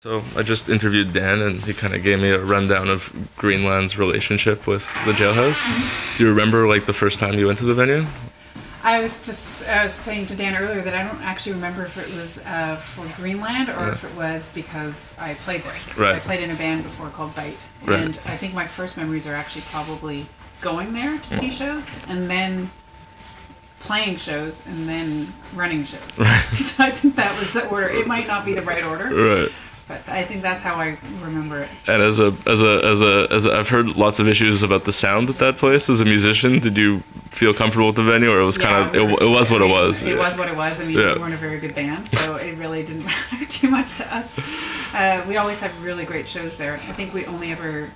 So I just interviewed Dan, and he kind of gave me a rundown of Greenland's relationship with the Jailhouse. Do you remember like the first time you went to the venue? I was saying to Dan earlier that I don't actually remember if it was for Greenland or if it was because I played there. Right. I played in a band before called Bite, Right. and I think my first memories are actually probably going there to see shows and then playing shows and then running shows. Right. So I think that was the order. It might not be the right order. Right. But I think that's how I remember it. And as a, I've heard lots of issues about the sound at that place. As a musician, did you feel comfortable with the venue, or it was kind of it was what it was? It was what it was. I mean, we weren't a very good band, so it really didn't matter too much to us. We always had really great shows there. I think we only ever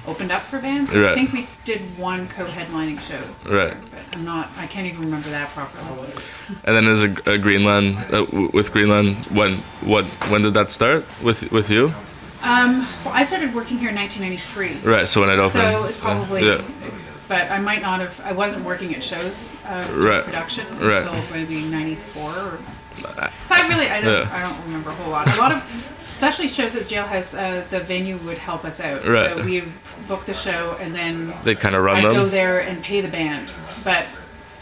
opened up for bands. Right. I think we did one co-headlining show. Right. But I can't even remember that properly. And then as a Greenland, with Greenland, when did that start with you? Well, I started working here in 1993. Right. So when it opened. So it was probably. Yeah. But I might not have. I wasn't working at shows Right. production Right. until maybe '94. So I don't remember a whole lot. A lot of, especially shows at Jailhouse, the venue would help us out. Right. So we book the show and then They kind of run I'd them. go there and pay the band, but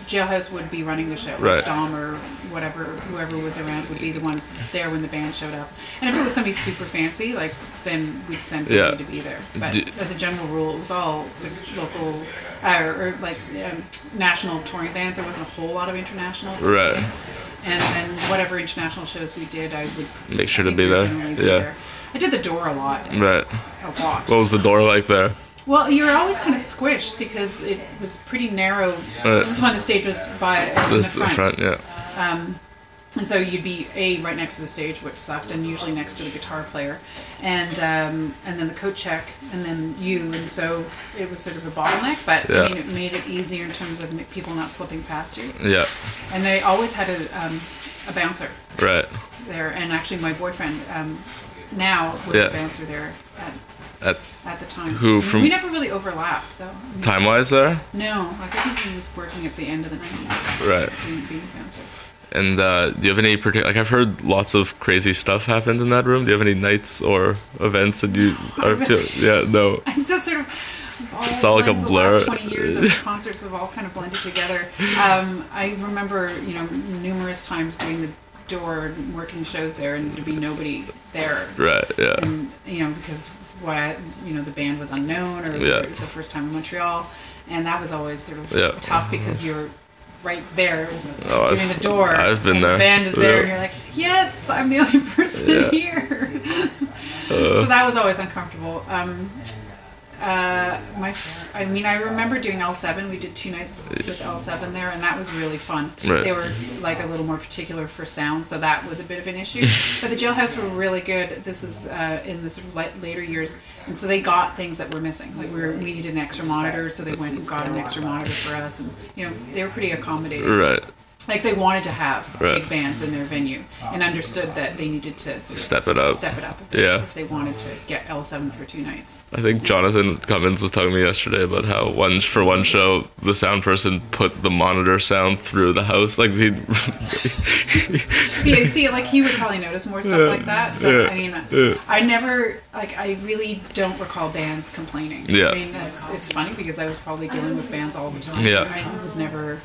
Jailhouse would be running the show. Right. Dom or whatever, whoever was around would be the ones there when the band showed up. And if it was somebody super fancy, like then we'd send somebody to be there. But as a general rule, it was all sort of local or national touring bands. There wasn't a whole lot of international. Right. And then whatever international shows we did, I would Make sure to be there. There. I did the door a lot. Right. A lot. What was the door like there? Well, you were always kind of squished because it was pretty narrow. Right. This is when the stage was in the front. Yeah. And so you'd be right next to the stage, which sucked, and usually next to the guitar player, and then the coat check, and then you, and so it was sort of a bottleneck. But I mean, it made it easier in terms of people not slipping past you. Yeah. And they always had a bouncer. Right. There, and actually my boyfriend now was a bouncer there at the time. We never really overlapped though. Time wise there? No, like I think he was working at the end of the 90s. Right. Being a bouncer. And do you have any particular, like I've heard lots of crazy stuff happened in that room. Do you have any nights or events that you no. I'm just sort of it's all like a blur. The last 20 years of concerts have all kind of blended together. I remember, numerous times doing the door and working shows there and there'd be nobody there. Right, yeah. And, because the band was unknown or it was the first time in Montreal. And that was always sort of tough because you're right there doing the door. I've been there. The band is there and you're like, yes, I'm the only person here. So that was always uncomfortable. I remember doing L7. We did 2 nights with L7 there, and that was really fun. Right. They were like a little more particular for sound, so that was a bit of an issue. But the Jailhouse were really good. This is in the sort of later years, and so they got things that were missing. Like we needed an extra monitor, so they went and got an extra monitor for us, and they were pretty accommodating. Right. Like they wanted to have big bands in their venue and understood that they needed to sort of step it up a bit if they wanted to get L7 for 2 nights. I think Jonathan Cummins was telling me yesterday about how for one show the sound person put the monitor sound through the house. Like he he would probably notice more stuff like that. But I never I really don't recall bands complaining. Yeah. I mean it's funny because I was probably dealing with bands all the time. Yeah. I was never.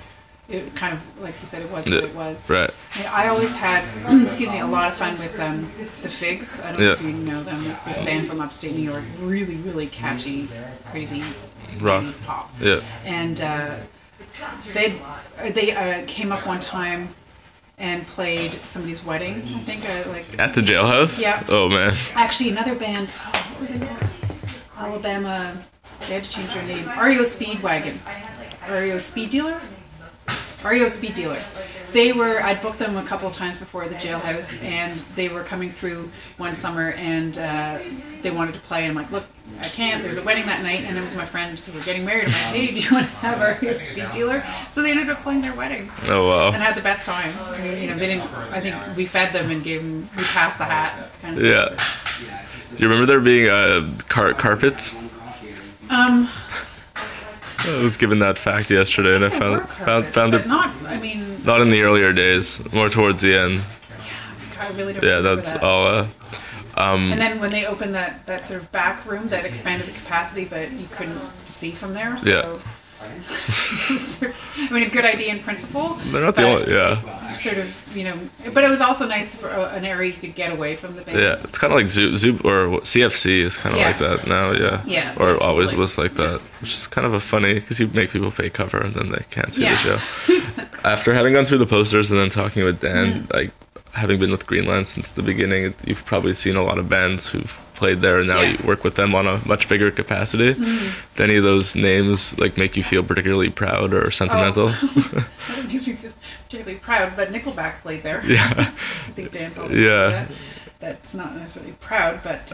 It kind of, like you said, it was what it was. Right. I always had, a lot of fun with the Figs. I don't know if you know them. It's this band from upstate New York. Really, really catchy, crazy rock pop. Yeah. And they came up one time and played somebody's wedding. I think at the Jailhouse. Yeah. Oh man. Actually, another band. What were they called? Alabama. They had to change their name. REO Speedwagon. REO Speed Dealer. REO Speed Dealer. I'd booked them a couple of times before the Jailhouse, and they were coming through one summer, and they wanted to play, and I'm like, look, I can't, there's a wedding that night, and it was my friend, so we're getting married. I'm like, hey, do you want to have REO Speed Dealer? So they ended up playing their wedding. Oh, wow. And had the best time. They didn't, I think we fed them and we passed the hat. Kind of. Yeah. Do you remember there being carpets? I was given that fact yesterday, and I found it not in the earlier days, more towards the end. I really don't. Yeah, that's that. all. And then when they opened that sort of back room that expanded the capacity, but you couldn't see from there. So Yeah. I mean, a good idea in principle. They're not the only, yeah. Sort of, but it was also nice for an area you could get away from the bands. Yeah, it's kind of like Zoo or CFC is kind of like that now, yeah. Yeah. Or totally. always was like that, which is kind of a funny, because you make people pay cover and then they can't see the show. After having gone through the posters and then talking with Dan, like having been with Greenland since the beginning, you've probably seen a lot of bands who've played there and now you work with them on a much bigger capacity. Do any of those names like make you feel particularly proud or sentimental? It makes me feel particularly proud, but Nickelback played there. Yeah. I think Dan probably that. That's not necessarily proud, but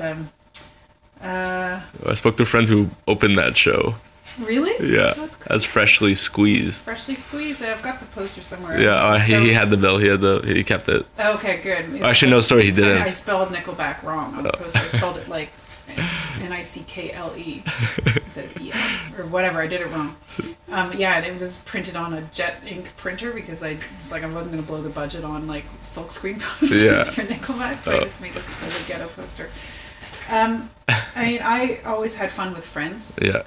I spoke to a friend who opened that show. Really? Yeah. That's cool. As Freshly Squeezed. Freshly Squeezed. I've got the poster somewhere. Yeah, he had the bill. He kept it. Okay, good. Actually, no, sorry, he didn't. I spelled Nickelback wrong on the poster. I spelled it like Nickle instead of E-L or whatever. I did it wrong. Yeah, and it was printed on a jet ink printer because I was like I wasn't going to blow the budget on like silkscreen posters for Nickelback, so I just made this as a ghetto poster. I mean, I always had fun with friends. Yeah.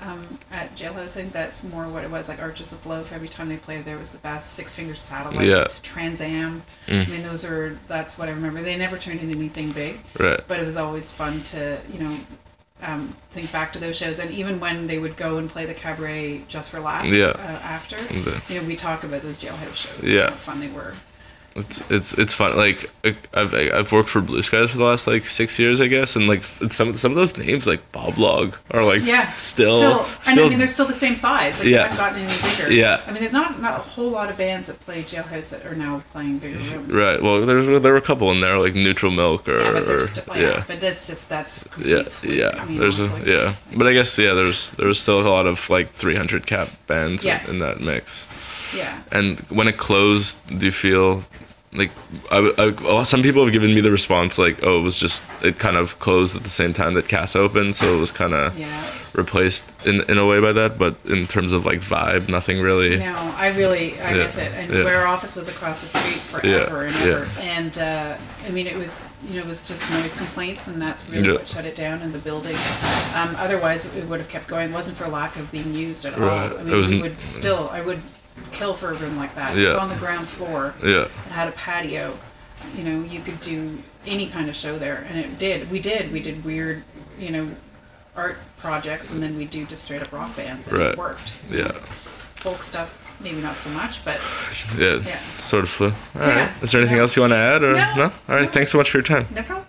At Jailhouse, I think that's more what it was. Like Arches of Loaf. Every time they played, there was the best. Six Finger Satellite. Yeah. Trans Am. I mean, that's what I remember. They never turned into anything big. Right. But it was always fun to think back to those shows. And even when they would go and play the cabaret just for laughs. After, we talk about those Jailhouse shows. Yeah. And how fun they were. It's fun. Like I've worked for Blue Skies for the last like 6 years, I guess, and like some of those names like Bob Log are like still. And I mean, they're still the same size. Like, they haven't gotten any bigger. Yeah. I mean, there's not a whole lot of bands that play Jailhouse that are now playing bigger rooms. Right. Well, there were a couple in there like Neutral Milk or but that's complete fluke. Yeah. I mean, There's honestly. but I guess there's still a lot of like 300 cap bands in that mix. Yeah. And when it closed, do you feel like some people have given me the response like, oh, it kind of closed at the same time that Casa opened, so it was kind of replaced in a way by that, but in terms of like vibe, nothing really. No, I miss it. And where our office was across the street forever and ever. And I mean, it was just noise complaints, and that's really what shut it down in the building. Otherwise, it would have kept going. It wasn't for lack of being used at all. I mean, I would kill for a room like that. It's on the ground floor. Yeah. It had a patio. You could do any kind of show there, and it did. We did weird, art projects, and then we do just straight up rock bands, and it worked. Yeah. Folk stuff, maybe not so much, but sort of flew. All right. Is there anything else you want to add, or no? All right. Thanks so much for your time. No problem.